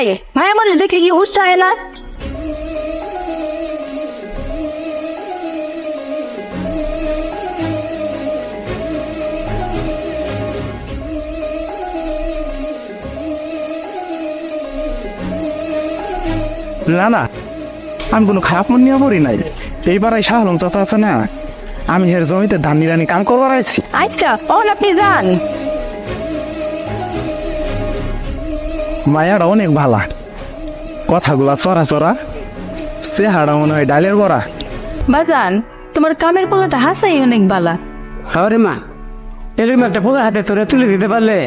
এই মায়া মানুষ দেখলে কি হুশ চায় না? না না, আমি কোনো খারাপ মন নিয়ে পড়ি নাই। এইবার এই শাহলম চাচা আছে না, আমি এর জমিতে ধান নিরানি কাম করবার আইছি। আচ্ছা ওন আপনি যান। মায়াটা অনেক ভালা, কথাগুলা চড়া চড়া, চেহারা মনে হয় ডালের বড়া। বাজান তোমার কামের পোলাটা হাসাই অনেক বালা। আরে মা, এরকম একটা পোলা হাতে তোরে তুলে দিতে পারলে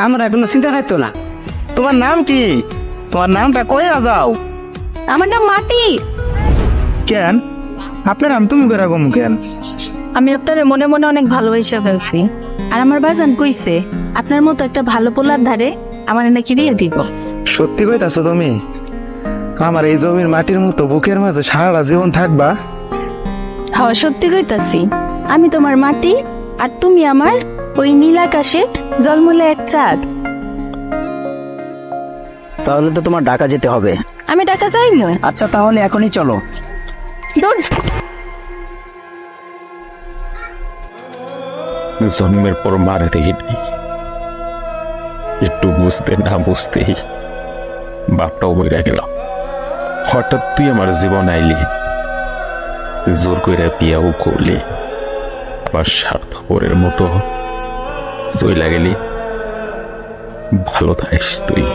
আমরা কোনো চিন্তা থাকতো না। তোমার নাম কি? তোমার নামটা কইয়া যাও। আমার নাম মাটি। কেন আপনার নাম তুমি করে গম কেন? আমি আপনার মনে মনে অনেক ভালোবাসা ফেলছি, আর আমার বাজান কইছে আপনার মতো একটা ভালো পোলার ধারে আমার নাকি বিয়ে দিব। সত্যি কইতাছো তুমি? আমার এই জমির মাটির মতো বুকের মাঝে সারা জীবন থাকবা? হ্যাঁ সত্যি কইতাছি, আমি তোমার মাটি আর তুমি আমার ওই নীল আকাশে জলমলে এক চাঁদ। তাহলে তো তোমার ঢাকা যেতে হবে। আমি ঢাকা যাই না। আচ্ছা তাহলে এখনই চলো। জন্মের পর মারে দেখি নাই, একটু বুঝতে না বুঝতেই বাপটাও মইরা গেল। হঠাৎ তুই আমার জীবন আইলি, জোর কইরা বিয়াও করলি, আবার স্বার্থপরের মতো চইলা গেলি। ভালো থাকিস তুই।